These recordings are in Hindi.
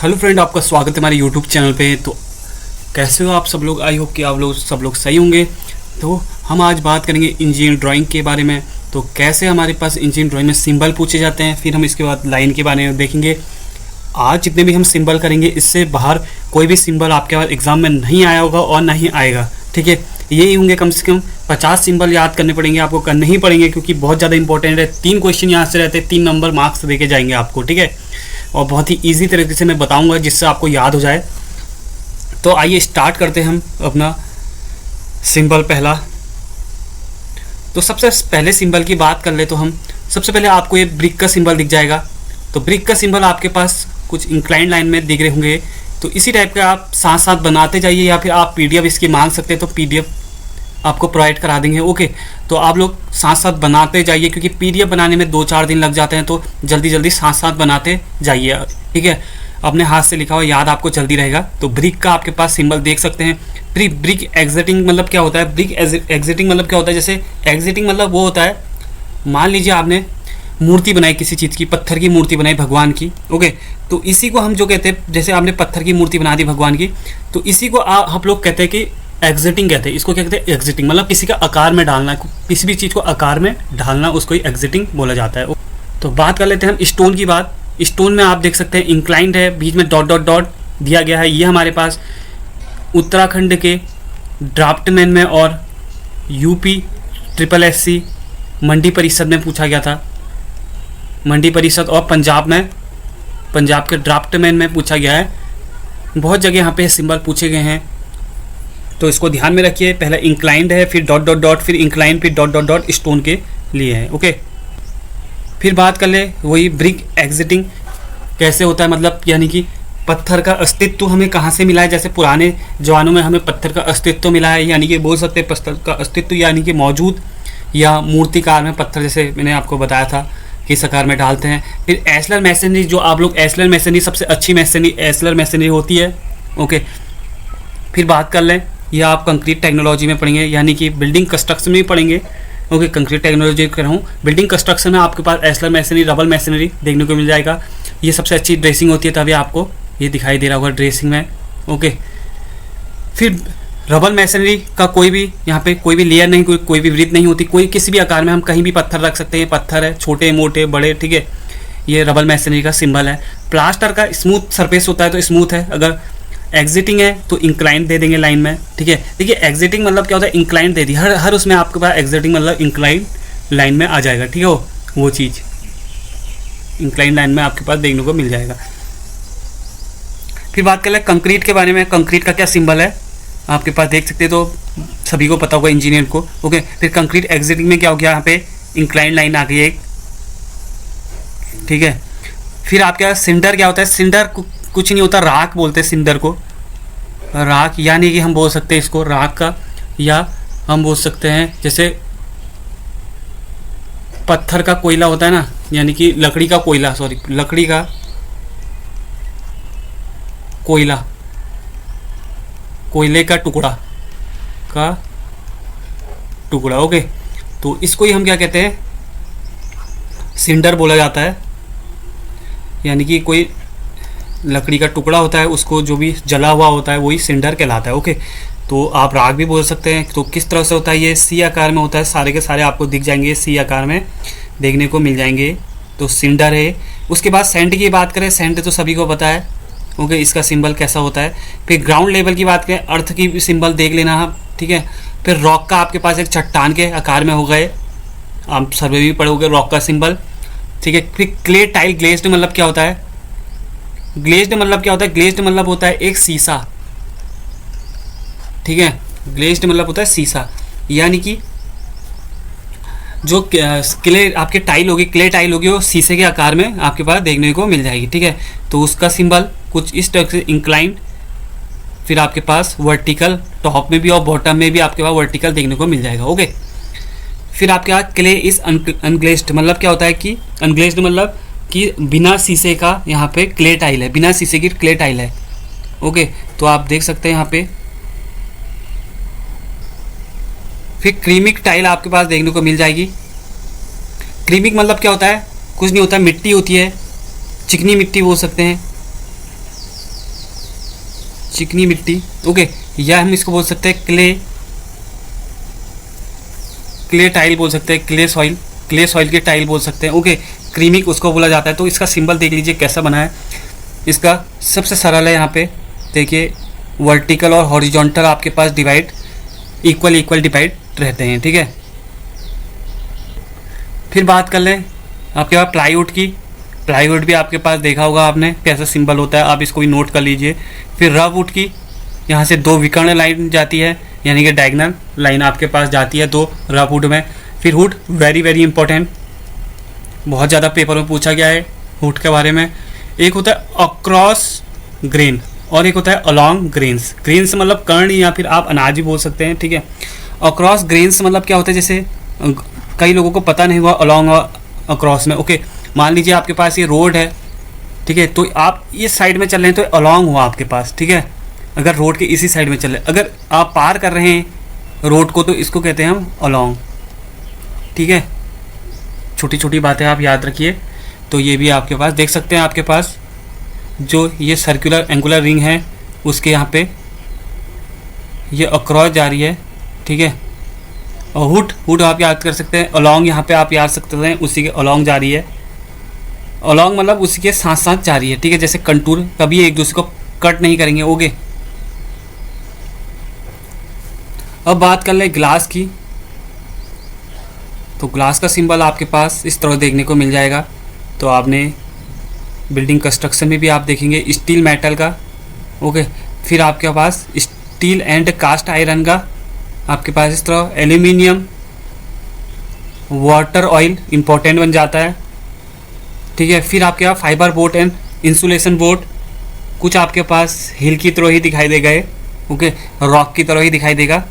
हेलो फ्रेंड, आपका स्वागत है हमारे यूट्यूब चैनल पे। तो कैसे हो आप सब लोग? आई होप कि आप लोग सब लोग सही होंगे। तो हम आज बात करेंगे इंजीनियरिंग ड्राइंग के बारे में। तो कैसे हमारे पास इंजीनियरिंग ड्राइंग में सिंबल पूछे जाते हैं, फिर हम इसके बाद लाइन के बारे में देखेंगे। आज जितने भी हम सिंबल करेंगे, इससे बाहर कोई भी सिंबल आपके पास एग्ज़ाम में नहीं आया होगा और नहीं आएगा। ठीक है, यही होंगे कम से कम 50 सिंबल याद करने पड़ेंगे, आपको करने ही पड़ेंगे क्योंकि बहुत ज़्यादा इंपॉर्टेंट है। 3 क्वेश्चन यहाँ से रहते हैं, 3 नंबर मार्क्स देके जाएंगे आपको। ठीक है, और बहुत ही ईजी तरीके से मैं बताऊंगा जिससे आपको याद हो जाए। तो आइए स्टार्ट करते हैं हम अपना सिंबल पहला। तो सबसे पहले सिंबल की बात कर ले तो हम सबसे पहले आपको ये ब्रिक का सिंबल दिख जाएगा। तो ब्रिक का सिंबल आपके पास कुछ इंक्लाइंड लाइन में दिख रहे होंगे। तो इसी टाइप का आप साथ साथ बनाते जाइए, या फिर आप पीडीएफ इसकी मांग सकते हैं तो पीडीएफ आपको प्रोवाइड करा देंगे। ओके, तो आप लोग साथ साथ बनाते जाइए क्योंकि पीडीएफ बनाने में 2-4 दिन लग जाते हैं, तो जल्दी जल्दी साथ साथ बनाते जाइए। ठीक है, अपने हाथ से लिखा हुआ याद आपको जल्दी रहेगा। तो ब्रिक का आपके पास सिंबल देख सकते हैं। ब्रिक एग्जिटिंग मतलब क्या होता है? ब्रिक एग्जिटिंग मतलब क्या होता है? जैसे एग्जिटिंग मतलब वो होता है, मान लीजिए आपने मूर्ति बनाई किसी चीज़ की, पत्थर की मूर्ति बनाई भगवान की। ओके, तो इसी को हम जो कहते हैं, जैसे आपने पत्थर की मूर्ति बना दी भगवान की, तो इसी को हम लोग कहते हैं कि एग्जिटिंग कहते हैं। इसको क्या कहते हैं? एग्जिटिंग मतलब किसी का आकार में डालना, किसी भी चीज़ को आकार में ढालना, उसको ही एग्जिटिंग बोला जाता है। तो बात कर लेते हैं हम स्टोन की बात। स्टोन में आप देख सकते हैं इंक्लाइंड है, बीच में डॉट डॉट डॉट दिया गया है। ये हमारे पास उत्तराखंड के ड्राफ्टमैन में और यूपी SSSC मंडी परिषद में पूछा गया था। मंडी परिषद और पंजाब के ड्राफ्टमैन में पूछा गया है। बहुत जगह यहाँ पे सिंबल पूछे गए हैं, तो इसको ध्यान में रखिए। पहले इंक्लाइंड है, फिर डॉट डॉट डॉट, फिर इंक्लाइंड, फिर डॉट डॉट डॉट स्टोन के लिए है। ओके, फिर बात कर ले वही ब्रिक एग्जिटिंग कैसे होता है, मतलब यानी कि पत्थर का अस्तित्व हमें कहाँ से मिला है। जैसे पुराने जमानों में हमें पत्थर का अस्तित्व मिला है, यानी कि बोल सकते हैं पत्थर का अस्तित्व यानी कि मौजूद, या मूर्तिकार में पत्थर, जैसे मैंने आपको बताया था किस आकार में डालते हैं। फिर एस्लर मैसनरी, जो आप लोग एस्लर मैसनरी सबसे अच्छी मैसनरी एस्लर मैसनरी होती है। ओके, फिर बात कर लें, यह आप कंक्रीट टेक्नोलॉजी में पढ़ेंगे, यानी कि बिल्डिंग कंस्ट्रक्शन में ही पढ़ेंगे। ओके, कंक्रीट टेक्नोलॉजी कर रहा हूँ। बिल्डिंग कंस्ट्रक्शन में आपके पास एस्लर मैसनरी, रबल मैसनरी देखने को मिल जाएगा। ये सबसे अच्छी ड्रेसिंग होती है, तभी आपको ये दिखाई दे रहा होगा ड्रेसिंग में। ओके, फिर रबल मैसनरी का कोई भी यहाँ पे कोई भी लेयर नहीं, कोई भी वृत्त नहीं होती, कोई किसी भी आकार में हम कहीं भी पत्थर रख सकते हैं। पत्थर है, छोटे मोटे बड़े। ठीक है, ये रबल मैसनरी का सिंबल है। प्लास्टर का स्मूथ सरफेस होता है तो स्मूथ है। अगर एग्जिटिंग है तो इंक्लाइंड दे देंगे लाइन में। ठीक है, देखिए एग्जिटिंग मतलब क्या होता है? इंक्लाइंड दे दी, हर उसमें आपके पास एग्जिटिंग मतलब इंक्लाइंड लाइन में आ जाएगा। ठीक है, वो चीज़ इंक्लाइंड लाइन में आपके पास देखने को मिल जाएगा। फिर बात कर ले कंक्रीट के बारे में। कंक्रीट का क्या सिंबल है आपके पास देख सकते हैं, तो सभी को पता होगा इंजीनियर को। ओके, फिर कंक्रीट एग्जिटिंग में क्या हो गया? यहाँ पे इंक्लाइंड लाइन आ गई एक। ठीक है, फिर आपके पास सिंडर क्या होता है? सिंडर कुछ नहीं होता, राख बोलते हैं सिंडर को। राख यानी कि हम बोल सकते हैं इसको राख का, या हम बोल सकते हैं जैसे पत्थर का कोयला होता है ना, यानी कि लकड़ी का कोयला, लकड़ी का कोयला, कोयले का टुकड़ा ओके, तो इसको ही हम क्या कहते हैं? सिंडर बोला जाता है। यानी कि कोई लकड़ी का टुकड़ा होता है, उसको जो भी जला हुआ होता है वही सिंडर कहलाता है। ओके, तो आप राख भी बोल सकते हैं। तो किस तरह से होता है? ये सी आकार में होता है, सारे के सारे आपको दिख जाएंगे, सी आकार में देखने को मिल जाएंगे। तो सिंडर है। उसके बाद सैंड की बात करें, सैंड तो सभी को पता है। ओके, इसका सिंबल कैसा होता है। फिर ग्राउंड लेवल की बात करें, अर्थ की भी सिंबल देख लेना आप। ठीक है, फिर रॉक का आपके पास एक चट्टान के आकार में हो गए, आप सर्वे भी पढ़ोगे रॉक का सिंबल। ठीक है, फिर क्ले टाइल ग्लेज्ड मतलब क्या होता है? ग्लेज्ड मतलब क्या होता है? ग्लेज्ड मतलब होता है एक शीशा। ठीक है, ग्लेज्ड मतलब होता है शीशा, यानी कि जो क्ले आपके टाइल होगी, क्ले टाइल होगी, वो शीशे के आकार में आपके पास देखने को मिल जाएगी। ठीक है, तो उसका सिंबल कुछ इस तरह से इंक्लाइंड, फिर आपके पास वर्टिकल, टॉप में भी और बॉटम में भी आपके पास वर्टिकल देखने को मिल जाएगा। ओके, फिर आपके पास क्ले इज अनग्लेज्ड मतलब क्या होता है कि अनग्लेज्ड मतलब कि बिना शीशे का यहाँ पे क्ले टाइल है, बिना शीशे की क्ले टाइल है। ओके, तो आप देख सकते हैं यहाँ पे। फिर क्रीमिक टाइल आपके पास देखने को मिल जाएगी। क्रीमिक मतलब क्या होता है? कुछ नहीं होता, मिट्टी होती है, चिकनी मिट्टी बोल सकते हैं। चिकनी मिट्टी, ओके, या हम इसको बोल सकते हैं क्ले टाइल बोल सकते हैं, क्ले सॉइल के टाइल बोल सकते हैं, ओके। क्रीमिक उसको बोला जाता है। तो इसका सिंबल देख लीजिए कैसा बना है। इसका सबसे सरल है, यहाँ पे देखिए वर्टिकल और हॉरिजॉन्टल आपके पास डिवाइड इक्वल डिवाइड रहते हैं, ठीक है। फिर बात कर लें आपके पास प्लाईवुड की। प्लाईवुड भी आपके पास देखा होगा आपने कैसा सिंबल होता है, आप इसको भी नोट कर लीजिए। फिर रफ वुड की, यहाँ से 2 विकर्ण लाइन जाती है, यानी कि डायगोनल लाइन आपके पास जाती है 2 रफ वुड में। फिर हुड, वेरी इंपॉर्टेंट, बहुत ज़्यादा पेपर में पूछा गया है हुड के बारे में। एक होता है अक्रॉस ग्रेन और एक होता है अलॉन्ग ग्रेन्स। ग्रेन्स मतलब कर्ण या फिर आप अनाज भी बोल सकते हैं, ठीक है। अक्रॉस ग्रेन्स मतलब क्या होता है, जैसे कई लोगों को पता नहीं हुआ अलॉन्ग और अक्रॉस में, ओके। मान लीजिए आपके पास ये रोड है, ठीक है, तो आप इस साइड में चल रहे हैं तो अलॉन्ग हुआ आपके पास, ठीक है। अगर रोड के इसी साइड में चल रहे हैं, अगर आप पार कर रहे हैं रोड को तो इसको कहते हैं हम अलॉन्ग, ठीक है। छोटी छोटी बातें आप याद रखिए। तो ये भी आपके पास देख सकते हैं, आपके पास जो ये सर्कुलर एंगुलर रिंग है उसके यहाँ पे ये अक्रॉस जा रही है, ठीक है। और हुड आप याद कर सकते हैं, अलॉन्ग यहाँ पे आप याद सकते हैं, उसी के अलॉन्ग जा रही है। अलॉन्ग मतलब उसी के साथ साथ जा रही है, ठीक है। जैसे कंटूर कभी एक दूसरे को कट नहीं करेंगे, ओके। अब बात कर ले ग्लास की। तो ग्लास का सिंबल आपके पास इस तरह देखने को मिल जाएगा। तो आपने बिल्डिंग कंस्ट्रक्शन में भी आप देखेंगे स्टील मेटल का, ओके। फिर आपके पास स्टील एंड कास्ट आयरन का, आपके पास इस तरह एल्यूमिनियम, वाटर ऑयल इंपॉर्टेंट बन जाता है, ठीक है। फिर आपके पास fibre board and insulation board, कुछ आपके पास हिल की तरह ही दिखाई देगा, ओके, रॉक की तरह ही दिखाई देगा।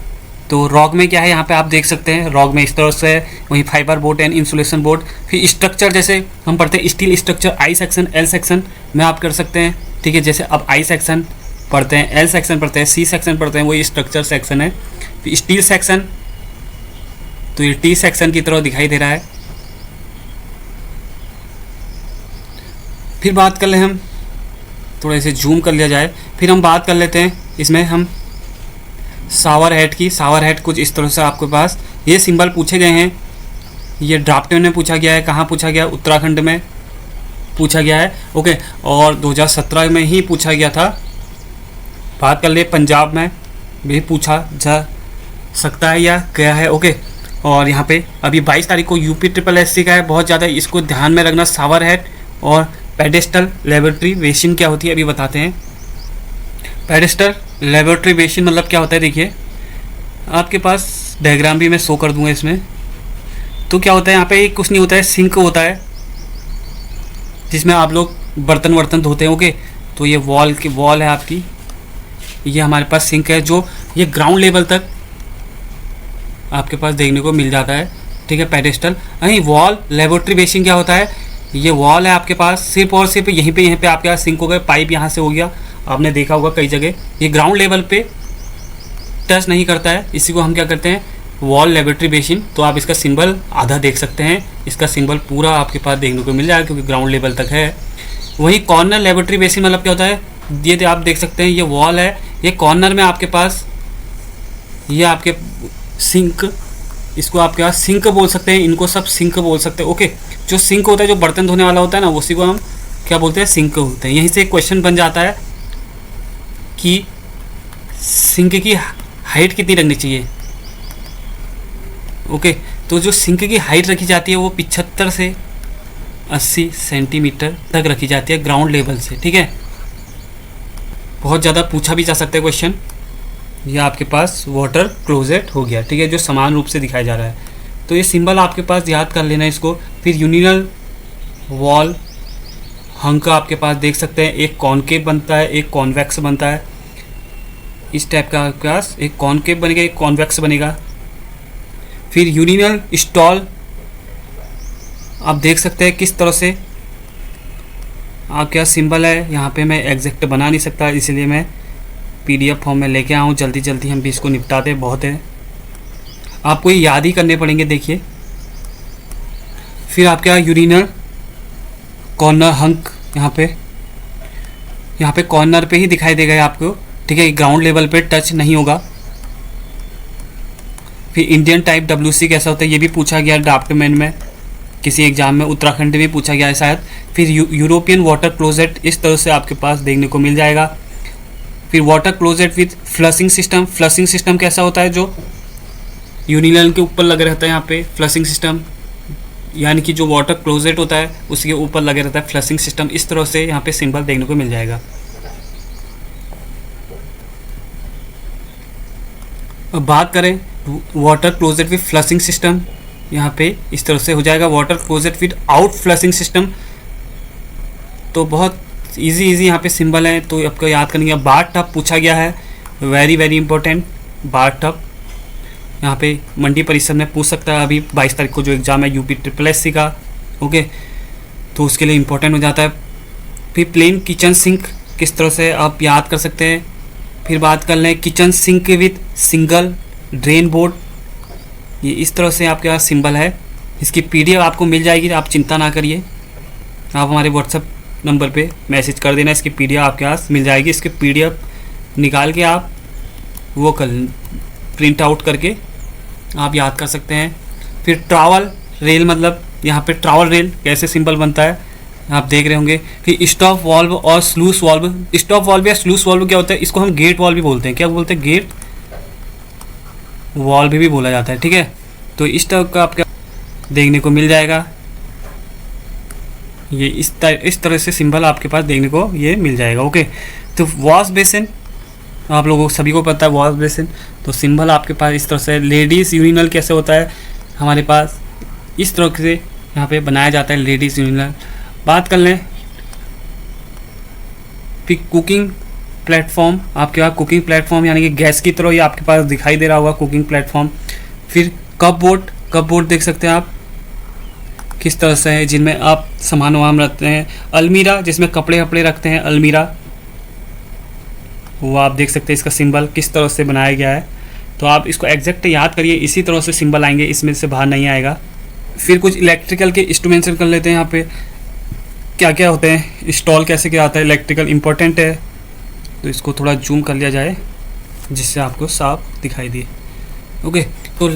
तो रॉक में क्या है, यहाँ पे आप देख सकते हैं रॉक में इस तरह से वही fibre board and insulation board. फिर स्ट्रक्चर जैसे हम पढ़ते हैं steel structure, I section L section में आप कर सकते हैं, ठीक है। जैसे अब आई सेक्शन पढ़ते हैं, एल सेक्शन पढ़ते हैं, सी सेक्शन पढ़ते हैं, वही स्ट्रक्चर सेक्शन है। फिर स्टील सेक्शन, तो ये टी सेक्शन की तरह दिखाई दे रहा है। फिर बात कर ले हम, थोड़ा से जूम कर लिया जाए, फिर हम बात कर लेते हैं इसमें हम शावर हेड की। शावर हेड कुछ इस तरह से आपके पास ये सिंबल पूछे गए हैं। ये ड्राफ्ट में पूछा गया है, कहाँ पूछा गया, उत्तराखंड में पूछा गया है, ओके। और 2017 में ही पूछा गया था। बात कर ले पंजाब में भी पूछा जा सकता है या गया है, ओके। और यहाँ पे अभी 22 तारीख को यूपी SSC का है, बहुत ज़्यादा इसको ध्यान में रखना। शावर हेड और पेडेस्टल लेबोरेटरी बेसिन क्या होती है अभी बताते हैं। पेडेस्टल लेबोरेटरी बेसिन मतलब क्या होता है, देखिए आपके पास डायग्राम भी मैं शो कर दूंगा इसमें। तो क्या होता है, यहाँ पे कुछ नहीं होता है, सिंक होता है जिसमें आप लोग बर्तन वर्तन धोते हैं, ओके। तो ये वॉल है आपकी, ये हमारे पास सिंक है जो ये ग्राउंड लेवल तक आपके पास देखने को मिल जाता है, ठीक है। पेडेस्टल नहीं, वॉल लेबोरेटरी बेसिन क्या होता है, ये वॉल है आपके पास, सिर्फ और सिर्फ यहीं पे आपके पास सिंक हो गया, पाइप यहाँ से हो गया, आपने देखा होगा कई जगह। ये ग्राउंड लेवल पे टच नहीं करता है, इसी को हम क्या करते हैं, वॉल लेबोरेटरी बेसिन। तो आप इसका सिंबल आधा देख सकते हैं, इसका सिंबल पूरा आपके पास देखने को मिल जाएगा क्योंकि ग्राउंड लेवल तक है। वही कॉर्नर लेबोरेटरी बेसिन मतलब क्या होता है, ये आप देख सकते हैं, ये वॉल है, ये कॉर्नर में आपके पास ये आपके सिंक, इसको आपके पास सिंक बोल सकते हैं, इनको सब सिंक बोल सकते हैं, ओके। जो सिंक होता है, जो बर्तन धोने वाला होता है ना, उसी को हम क्या बोलते हैं, सिंक होते हैं। यहीं से एक क्वेश्चन बन जाता है कि सिंक की हाइट कितनी रखनी चाहिए, ओके। तो जो सिंक की हाइट रखी जाती है वो 75 से 80 सेंटीमीटर तक रखी जाती है ग्राउंड लेवल से, ठीक है। बहुत ज़्यादा पूछा भी जा सकता है क्वेश्चन। यह आपके पास वाटर क्लोजेट हो गया, ठीक है, जो समान रूप से दिखाया जा रहा है। तो ये सिंबल आपके पास याद कर लेना इसको। फिर यूनिनल वॉल हंग का आपके पास देख सकते हैं, एक कॉनकेव बनता है, एक कॉन्वेक्स बनता है। इस टाइप का आपके पास एक कॉनकेव बनेगा, एक कॉन्वेक्स बनेगा। फिर यूनिनल स्टॉल आप देख सकते हैं किस तरह से आपके पास सिंबल है। यहाँ पे मैं एग्जैक्ट बना नहीं सकता, इसलिए मैं PDF फॉर्म में लेके आऊँ। जल्दी जल्दी हम भी इसको निपटाते, बहुत है, आपको ये याद ही करने पड़ेंगे, देखिए। फिर आपके यहाँ यूरिनल कॉर्नर हंक, यहाँ पे कॉर्नर पे ही दिखाई देगा आपको, ठीक है, ग्राउंड लेवल पे टच नहीं होगा। फिर इंडियन टाइप WC कैसा होता है, ये भी पूछा गया ड्राफ्टमैन में, किसी एग्जाम में उत्तराखंड में पूछा गया है शायद। फिर यूरोपियन वाटर क्लोजेट इस तरह से आपके पास देखने को मिल जाएगा। फिर water closet with flushing system, flushing system कैसा होता है, जो यूनिनल के ऊपर लगे रहता है यहाँ पे फ्लशिंग सिस्टम, यानी कि जो वाटर क्लोजेट होता है उसके ऊपर लगे रहता है फ्लशिंग सिस्टम। इस तरह से यहाँ पे सिंबल देखने को मिल जाएगा। अब बात करें water closet with flushing system, यहाँ पे इस तरह से हो जाएगा। Water closet with out flushing system, तो बहुत इजी यहाँ पे सिंबल है, तो आपको याद करनी है। बाथ टब पूछा गया है, very very important bath tub, यहाँ पे मंडी परिषद में पूछ सकता है। अभी 22 तारीख को जो एग्ज़ाम है UPSSC का, ओके, तो उसके लिए इम्पोर्टेंट हो जाता है। फिर प्लेन किचन सिंक किस तरह से आप याद कर सकते हैं। फिर बात कर लें kitchen sink with single drain board, ये इस तरह से आपके पास सिंबल है। इसकी PDF आपको मिल जाएगी, आप चिंता ना करिए, आप हमारे WhatsApp नंबर पे मैसेज कर देना, इसकी PDF आपके पास मिल जाएगी। इसकी PDF निकाल के आप वो कर प्रिंट आउट करके आप याद कर सकते हैं। फिर ट्रैवल रेल, मतलब यहाँ पे ट्रैवल रेल कैसे सिंबल बनता है आप देख रहे होंगे। फिर स्टॉप वाल्व और स्लूस वाल्व, स्टॉप वाल्व या स्लूस वाल्व क्या होता है, इसको हम गेट वाल्व भी बोलते हैं। क्या बोलते हैं, गेट वाल्व भी बोला जाता है, ठीक है। तो इस तरह का आपका देखने को मिल जाएगा, ये इस तरह से सिंबल आपके पास देखने को ये मिल जाएगा, ओके। तो वॉश बेसिन आप लोगों को सभी को पता है, वॉश बेसिन, तो सिंबल आपके पास इस तरह से। लेडीज़ यूरिनल कैसे होता है हमारे पास, इस तरह से यहाँ पे बनाया जाता है लेडीज़ यूरिनल। बात कर लें फिर कुकिंग प्लेटफॉर्म, आपके पास कुकिंग प्लेटफॉर्म यानी कि गैस की तरह ये आपके पास दिखाई दे रहा होगा कुकिंग प्लेटफॉर्म। फिर कपबोर्ड, कपबोर्ड देख सकते हैं आप किस तरह से है, जिनमें आप सामान वामान रखते हैं। अलमीरा, जिसमें कपड़े वपड़े रखते हैं, अलमीरा, वो आप देख सकते हैं इसका सिंबल किस तरह से बनाया गया है। तो आप इसको एग्जैक्ट याद करिए, इसी तरह से सिंबल आएंगे, इसमें से बाहर नहीं आएगा। फिर कुछ इलेक्ट्रिकल के इंस्ट्रूमेंट्स कर लेते हैं, यहाँ पे क्या क्या होते हैं, इंस्टॉल कैसे किया जाता है, इलेक्ट्रिकल इंपॉर्टेंट है, तो इसको थोड़ा जूम कर लिया जाए जिससे आपको साफ दिखाई दे, ओके। तो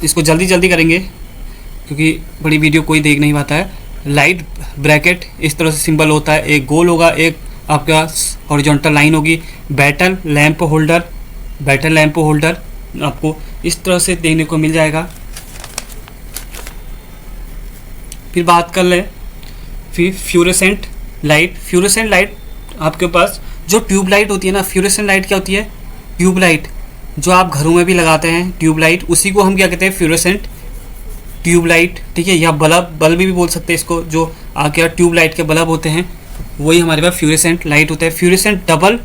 इसको जल्दी जल्दी करेंगे क्योंकि बड़ी वीडियो कोई देख नहीं पाता है। लाइट ब्रैकेट इस तरह से सिंबल होता है, एक गोल होगा, एक आपका हॉरिजॉन्टल लाइन होगी। Battle lamp holder, battle lamp holder आपको इस तरह से देखने को मिल जाएगा। फिर बात कर ले फिर फ्यूरेसेंट लाइट, फ्यूरेसेंट लाइट आपके पास जो ट्यूब लाइट होती है ना, फ्यूरेसेंट लाइट क्या होती है, ट्यूब लाइट जो आप घरों में भी लगाते हैं, ट्यूब लाइट, उसी को हम क्या कहते हैं, फ्यूरेसेंट ट्यूब लाइट, ठीक है। या बल्ब, बल्ब भी बोल सकते हैं इसको, जो आगे ट्यूब लाइट के बल्ब होते हैं वही हमारे पास फ्यूरेसेंट लाइट होता है। फ्यूरेसेंट डबल,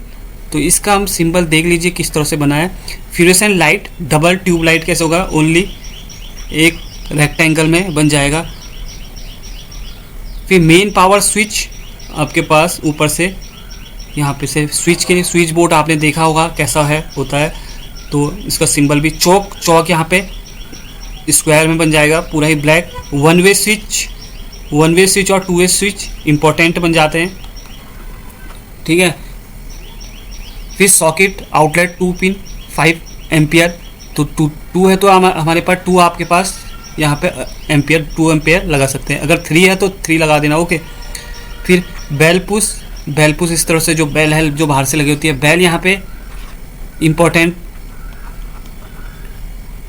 तो इसका हम सिंबल देख लीजिए किस तरह से बना है। फ्यूरेसेंट लाइट डबल ट्यूब लाइट कैसे होगा, ओनली एक रेक्टेंगल में बन जाएगा। फिर मेन पावर स्विच आपके पास ऊपर से यहाँ पे से स्विच के लिए स्विच बोर्ड आपने देखा होगा कैसा है होता है, तो इसका सिंबल भी चौक, चौक यहाँ पे स्क्वायर में बन जाएगा पूरा ही ब्लैक। वन वे स्विच और 2 वे स्विच इंपॉर्टेंट बन जाते हैं, ठीक है। फिर सॉकेट आउटलेट 2 पिन 5 एम्पियर, तो 2 है तो हमारे पास 2 आपके पास यहाँ पे एम्पियर 2 एम्पियर लगा सकते हैं, अगर 3 है तो 3 लगा देना, ओके। फिर बेल पुश, बेल पुश इस तरह से जो बेल है जो बाहर से लगी होती है, बेल यहाँ पे इम्पोर्टेंट।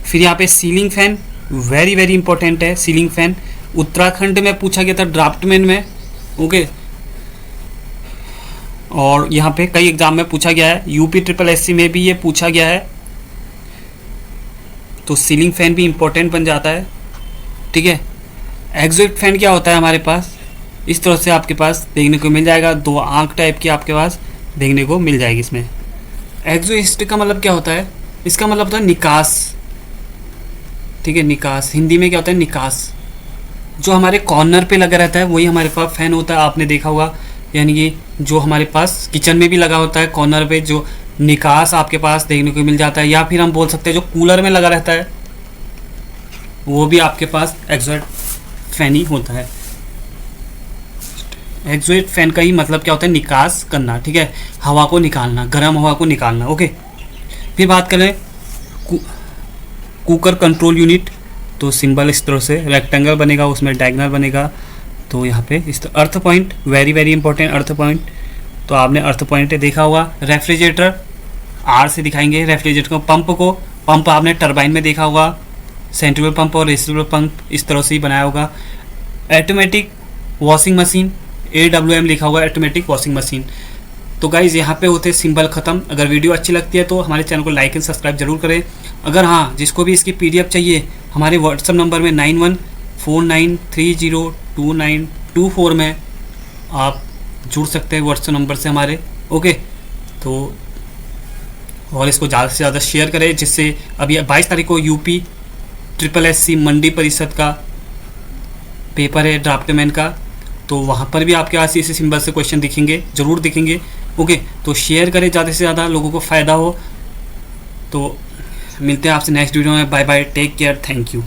फिर यहाँ पे ceiling fan very very important है, सीलिंग फैन उत्तराखंड में पूछा गया था ड्राफ्टमैन में, ओके। और यहाँ पे कई एग्जाम में पूछा गया है, UPSSC में भी ये पूछा गया है, तो सीलिंग फैन भी इंपॉर्टेंट बन जाता है, ठीक है। एग्जॉस्ट फैन क्या होता है हमारे पास, इस तरह से आपके पास देखने को मिल जाएगा, 2 आंख टाइप की आपके पास देखने को मिल जाएगी इसमें। एग्जॉस्ट का मतलब क्या होता है, इसका मतलब होता है निकास, ठीक है, निकास, हिंदी में क्या होता है, निकास। जो हमारे कॉर्नर पे लगा रहता है वही हमारे पास फैन होता है, आपने देखा होगा, यानी कि जो हमारे पास किचन में भी लगा होता है कॉर्नर पे, जो निकास आपके पास देखने को मिल जाता है। या फिर हम बोल सकते हैं जो कूलर में लगा रहता है वो भी आपके पास एग्जॉस्ट फैन ही होता है। एग्जॉस्ट फैन का ही मतलब क्या होता है, निकास करना, ठीक है, हवा को निकालना, गर्म हवा को निकालना। ओके, फिर बात करें कुकर कंट्रोल यूनिट, तो सिंबल इस तरह से रेक्टेंगल बनेगा, उसमें डायगोनल बनेगा। तो यहाँ पे इस अर्थ पॉइंट, वेरी वेरी इंपॉर्टेंट अर्थ पॉइंट, तो आपने अर्थ पॉइंट देखा होगा। रेफ्रिजरेटर आर से दिखाएंगे रेफ्रिजरेटर को। पंप आपने टरबाइन में देखा होगा, सेंट्रिफ्यूगल पंप और रिसिप्रोकल पंप इस तरह से ही बनाया होगा। ऑटोमेटिक वॉशिंग मशीन, AWM लिखा होगा, ऑटोमेटिक वॉशिंग मशीन। तो गाइज़ यहाँ पे होते सिंबल ख़त्म। अगर वीडियो अच्छी लगती है तो हमारे चैनल को लाइक एंड सब्सक्राइब जरूर करें। अगर हाँ, जिसको भी इसकी PDF चाहिए, हमारे व्हाट्सअप नंबर में 9149302924 में आप जुड़ सकते हैं व्हाट्सएप नंबर से हमारे। ओके, तो और इसको ज़्यादा से ज़्यादा शेयर करें, जिससे अभी 22 तारीख को UP SSC मंडी परिषद का पेपर है ड्राफ्टमैन का, तो वहाँ पर भी आपके पास इसी सिंबल से क्वेश्चन दिखेंगे, ज़रूर दिखेंगे। ओके, तो शेयर करें ज़्यादा से ज़्यादा, लोगों को फ़ायदा हो। तो मिलते हैं आपसे नेक्स्ट वीडियो में। Bye bye, take care, thank you.